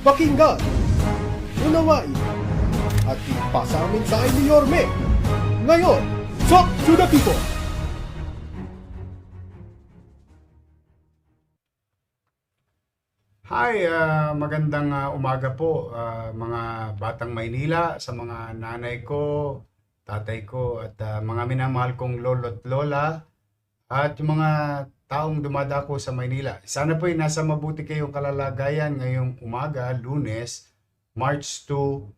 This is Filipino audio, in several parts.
Pakinggan, unawain, at ipasa ang mensahe ni Yorme. Ngayon, Talk to the People! Hi, magandang umaga po mga batang Maynila, sa mga nanay ko, tatay ko at mga minamahal kong lolo at lola at yung mga taong dumadako sa Maynila. Sana po ay nasa mabuti kayong kalalagayan ngayong umaga, Lunes, March 2,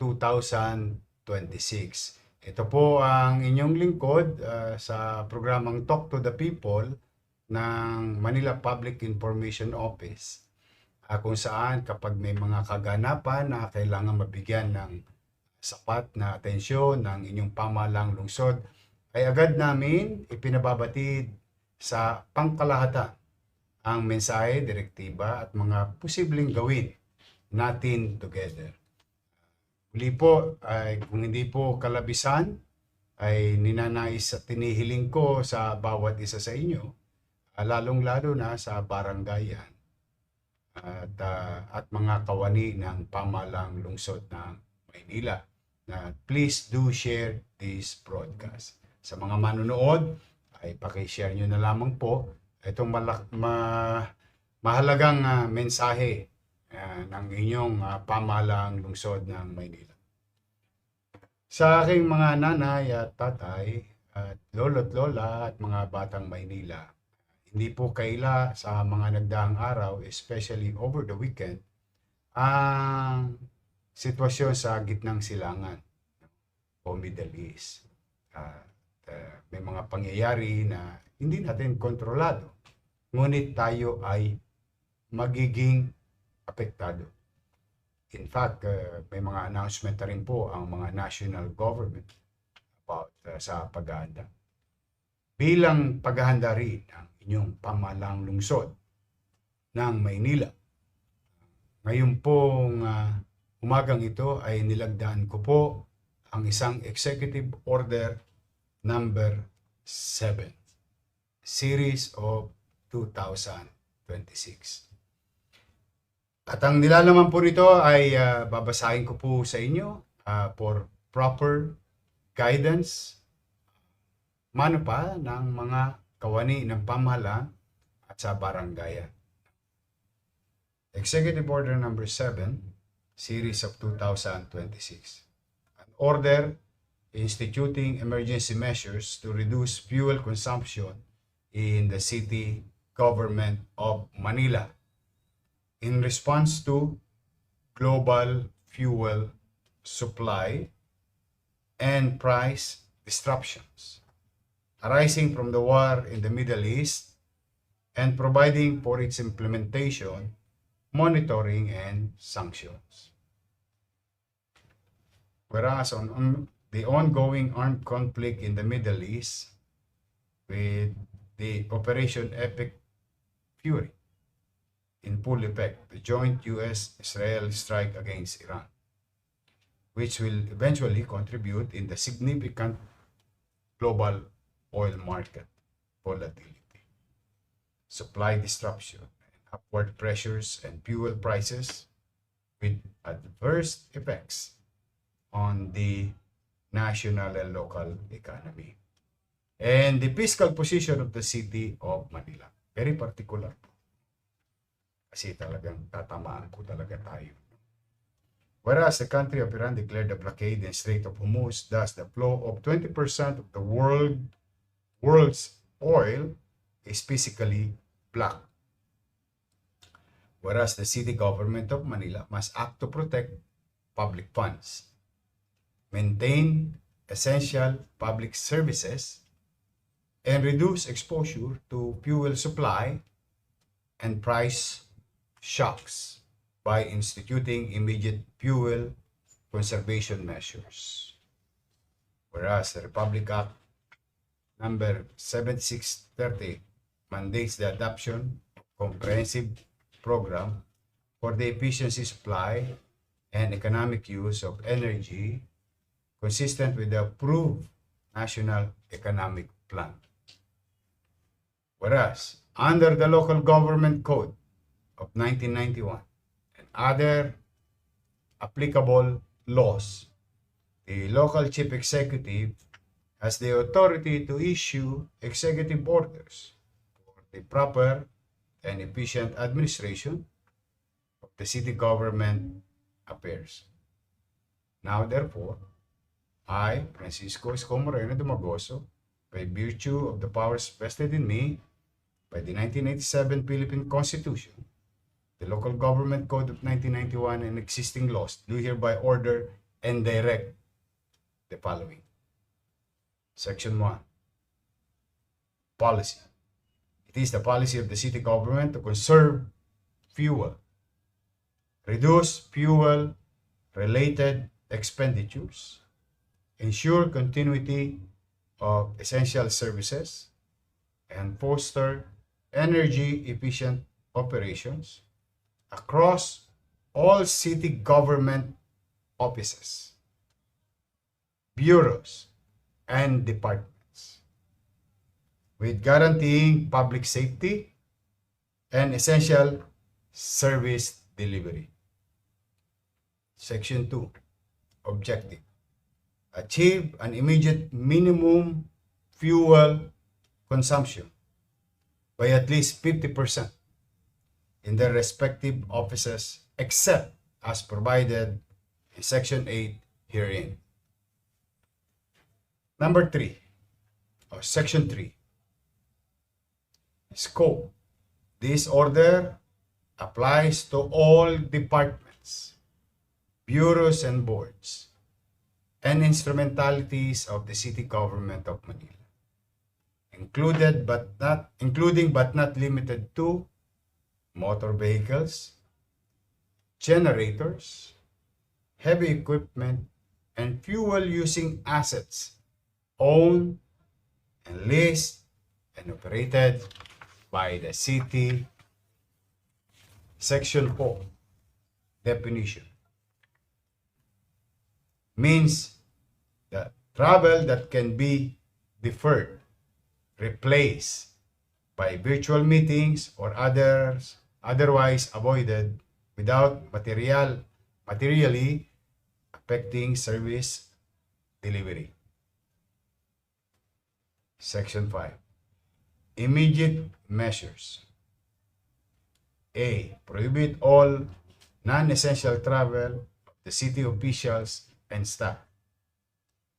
2026. Ito po ang inyong lingkod sa programang Talk to the People ng Manila Public Information Office. Kung saan kapag may mga kaganapan na kailangan mabigyan ng sapat na atensyon ng inyong pamahalaang lungsod, ay agad namin ipinababatid sa pangkalahatan ang mensahe, direktiba at mga posibleng gawin natin together. Muli po, ay kung hindi po kalabisan, ay ninanais at tinihiling ko sa bawat isa sa inyo, lalong-lalo na sa barangayan at mga kawani ng pamahalaang lungsod ng Maynila, na please do share this broadcast. Sa mga manonood, ay pakishare nyo na lamang po itong mahalagang mensahe ng inyong pamahalaang lungsod ng Maynila. Sa aking mga nanay at tatay at lolo at lola at mga batang Maynila, hindi po kaila sa mga nagdaang araw, especially over the weekend, ang sitwasyon sa gitnang silangan o Middle East. May mga pangyayari na hindi natin kontrolado, ngunit tayo ay magiging apektado. In fact, may mga announcement na rin po ang mga national government about sa paghahanda. Bilang paghahanda rin ng inyong pamahalaang lungsod ng Maynila, ngayon pong umagang ito ay nilagdaan ko po ang isang Executive Order number 7, Series of 2026. At ang nilalaman po nito ay babasahin ko po sa inyo for proper guidance, mano pa ng mga kawani ng pamahalaan at sa barangayan. Executive Order number 7, Series of 2026. An order instituting emergency measures to reduce fuel consumption in the city government of Manila in response to global fuel supply and price disruptions arising from the war in the Middle East and providing for its implementation, monitoring, and sanctions. Whereas on the ongoing armed conflict in the Middle East with the Operation Epic Fury in full effect, the joint US-Israel strike against Iran, which will eventually contribute in the significant global oil market volatility, supply disruption, and upward pressures and fuel prices with adverse effects on the national and local economy. And the fiscal position of the City of Manila. Very particular po. Kasi talagang tatamaan po talaga tayo. Whereas the country of Iran declared the blockade in Strait of Hormuz, thus the flow of 20% of the world's oil is physically blocked. Whereas the city government of Manila must act to protect public funds, maintain essential public services, and reduce exposure to fuel supply and price shocks by instituting immediate fuel conservation measures. Whereas the Republic Act number 7630 mandates the adoption of comprehensive program for the efficiency supply and economic use of energy consistent with the approved National Economic Plan. Whereas, under the Local Government Code of 1991 and other applicable laws, the local chief executive has the authority to issue executive orders for the proper and efficient administration of the city government affairs. Now, therefore, I, Francisco Escomoreno Domagoso, by virtue of the powers vested in me by the 1987 Philippine Constitution, the Local Government Code of 1991, and existing laws, do hereby order and direct the following. Section 1. Policy. It is the policy of the city government to conserve fuel, reduce fuel-related expenditures, ensure continuity of essential services, and foster energy-efficient operations across all city government offices, bureaus, and departments, with guaranteeing public safety and essential service delivery. Section 2. Objective. Achieve an immediate minimum fuel consumption by at least 50% in their respective offices, except as provided in Section 8 herein. Number 3, or Section 3. Scope. This order applies to all departments, bureaus and boards, and instrumentalities of the city government of Manila, including but not limited to motor vehicles, generators, heavy equipment, and fuel-using assets owned and leased and operated by the city. Section 4. Definition. Means that travel that can be deferred, replaced by virtual meetings or otherwise avoided without materially affecting service delivery. Section 5. Immediate measures. A. Prohibit all non-essential travel of the city officials and staff.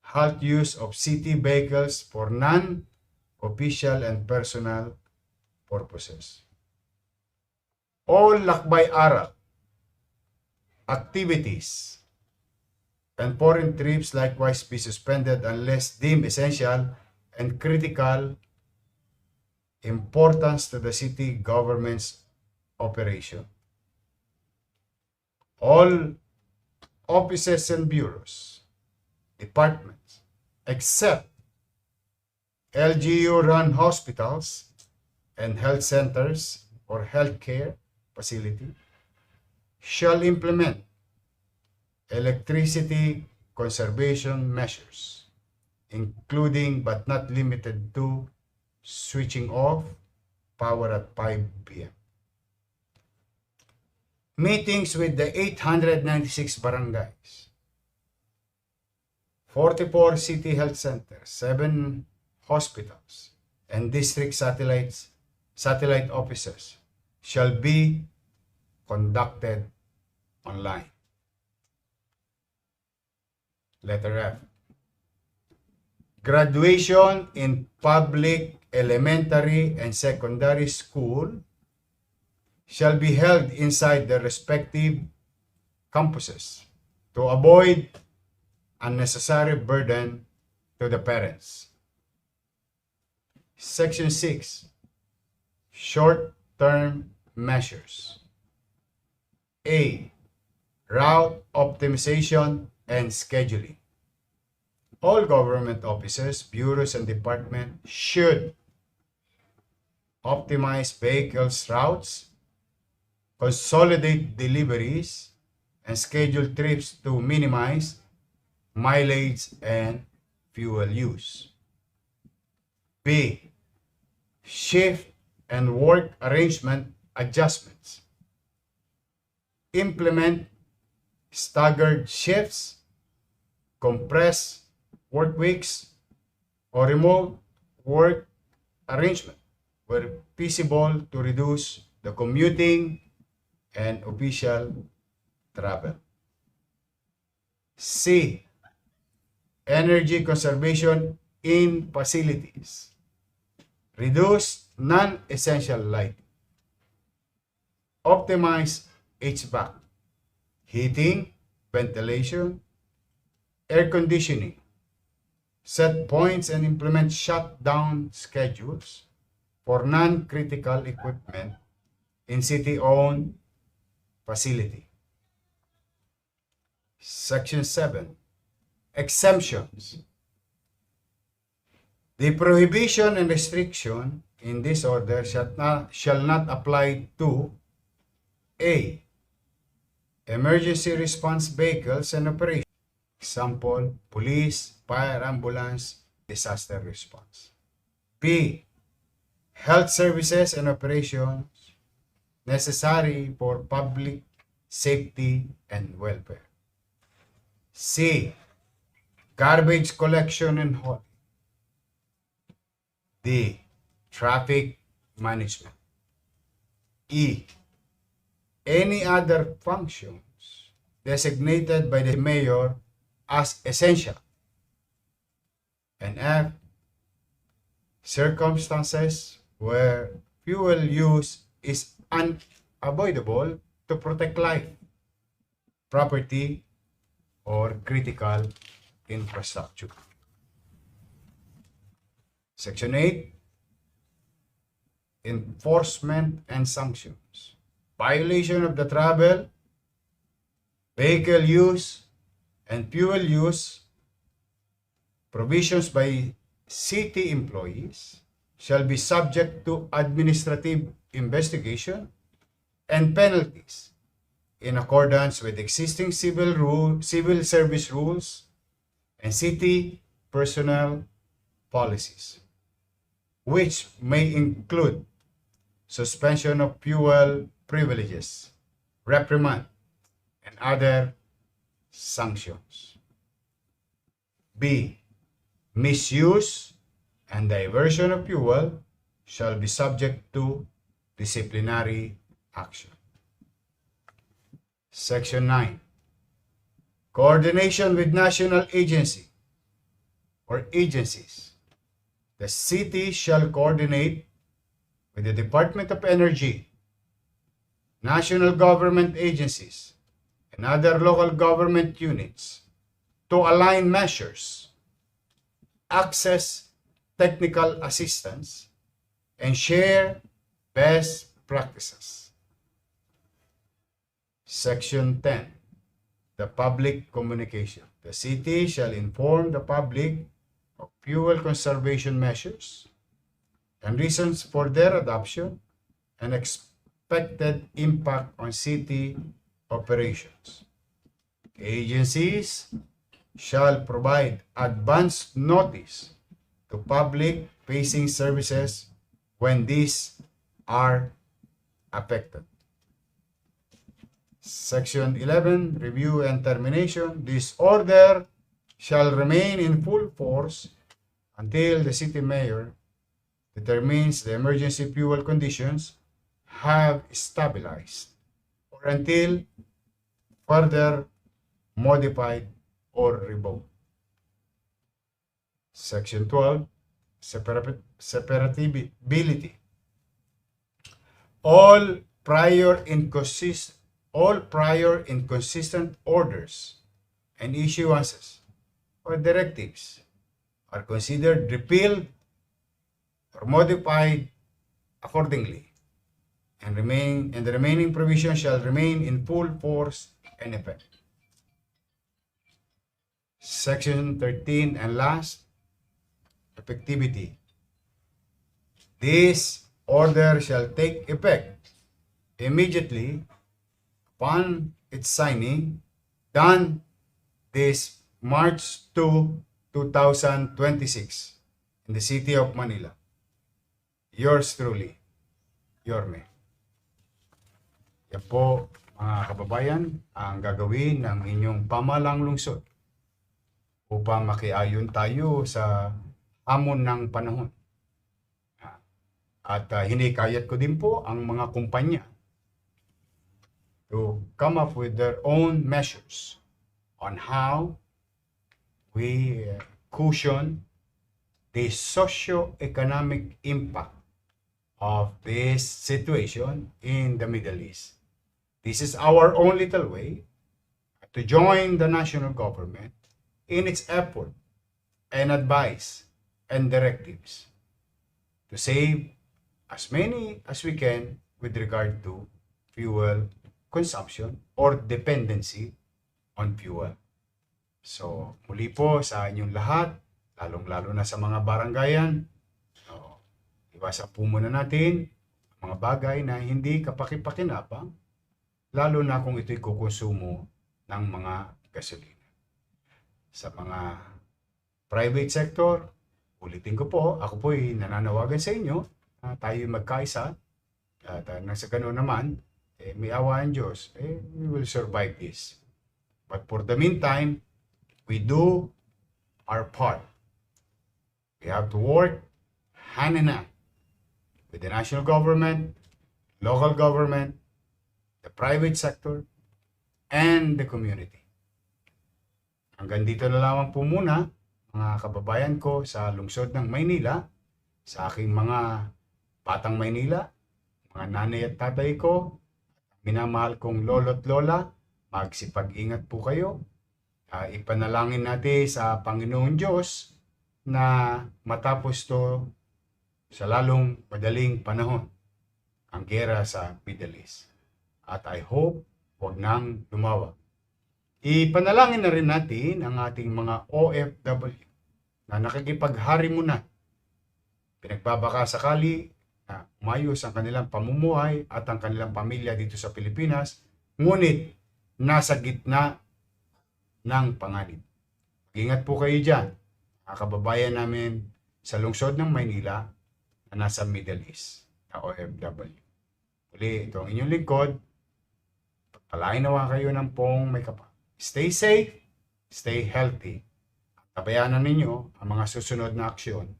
Halt use of city vehicles for non-official and personal purposes. All lakbay-aral activities and foreign trips likewise be suspended unless deemed essential and critical importance to the city government's operation. All offices and bureaus, departments, except LGU-run hospitals and health centers or healthcare facility, shall implement electricity conservation measures, including but not limited to switching off power at 5 p.m. Meetings with the 896 barangays, 44 city health centers, 7 hospitals, and district satellite offices shall be conducted online. Letter F. Graduation in public elementary and secondary school shall be held inside their respective campuses to avoid unnecessary burden to the parents. Section 6. Short-term measures. A. Route optimization and scheduling. All government offices, bureaus, and departments should optimize vehicles' routes, consolidate deliveries, and schedule trips to minimize mileage and fuel use. B. Shift and work arrangement adjustments. implement staggered shifts, compressed work weeks, or remote work arrangement where feasible to reduce the commuting and official travel. C. Energy conservation in facilities. Reduce non-essential light. Optimize HVAC, heating, ventilation, air conditioning. Set points and implement shutdown schedules for non-critical equipment in city-owned facility. Section 7. Exemptions. The prohibition and restriction in this order shall not apply to A. Emergency response vehicles and operations. Example, police, fire, ambulance, disaster response. B. Health services and operations necessary for public safety and welfare. C. Garbage collection and hauling. D. Traffic management. E. Any other functions designated by the mayor as essential. And F. Circumstances where fuel use is unavoidable to protect life, property, or critical infrastructure. Section 8. Enforcement and sanctions. Violation of the travel, vehicle use, and fuel use provisions by city employees shall be subject to administrative investigation and penalties in accordance with existing civil service rules and city personnel policies, which may include suspension of fuel privileges, reprimand, and other sanctions. B. Misuse and diversion of fuel shall be subject to disciplinary action. Section 9. Coordination with national agency or agencies. The city shall coordinate with the Department of Energy, national government agencies, and other local government units to align measures, access technical assistance, and share best practices. Section 10. The public communication. The city shall inform the public of fuel conservation measures and reasons for their adoption and expected impact on city operations. Agencies shall provide advance notice to public-facing services when these are affected. Section 11, Review and Termination. This order shall remain in full force until the city mayor determines the emergency fuel conditions have stabilized or until further modified or revoked. Section 12, Separability. All prior inconsistent orders and issuances or directives are considered repealed or modified accordingly, and the remaining provisions shall remain in full force and effect. Section 13 and last, effectivity. This order shall take effect immediately upon its signing, done this March 2, 2026 in the City of Manila. Yours truly, Yorme. Yan po mga kababayan, ang gagawin ng inyong pamahalaang lungsod upang makiayon tayo sa hamon ng panahon. At hinikayat ko din po ang mga kumpanya to come up with their own measures on how we cushion the socio-economic impact of this situation in the Middle East. This is our own little way to join the national government in its effort and advice and directives to save as many as we can with regard to fuel consumption or dependency on fuel. So, muli po sa inyong lahat, lalong-lalo na sa mga baranggayan, iwasan po muna natin ang mga bagay na hindi kapaki-pakinabang, lalo na kung ito'y kukonsumo ng mga gasolina. Sa mga private sector, ulitin ko po, ako po'y nananawagan sa inyo, tayo magkaisa, at nang sa ganoon naman, may awa ang Diyos, we will survive this. But for the meantime, we do our part. We have to work hand in hand with the national government, local government, the private sector, and the community. Hanggang dito na lamang po muna, mga kababayan ko sa lungsod ng Maynila, sa aking mga Batang Maynila, mga nanay at tatay ko, minamahal kong lolo't lola, magsipag-ingat po kayo. Ipanalangin natin sa Panginoon Diyos na matapos to sa lalong madaling panahon ang gera sa Middle East. At I hope huwag nang lumawa. Ipanalangin na rin natin ang ating mga OFW na nakikipaghari muna. Pinagbabaka sakali na umayos ang kanilang pamumuhay at ang kanilang pamilya dito sa Pilipinas, ngunit nasa gitna ng panganib. Ingat po kayo dyan, mga kababayan namin sa lungsod ng Maynila na nasa Middle East, na OFW. Uli, ito ang inyong lingkod. Pagpalain nawa kayo ng pong may kapal. Stay safe, stay healthy. Tabayanan ninyo ang mga susunod na aksyon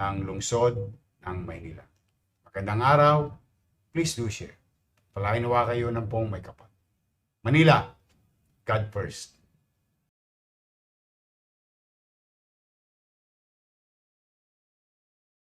ng lungsod ng Maynila. Magandang araw, please do share. Palain nawa kayo ng pong may kapal. Manila, God first.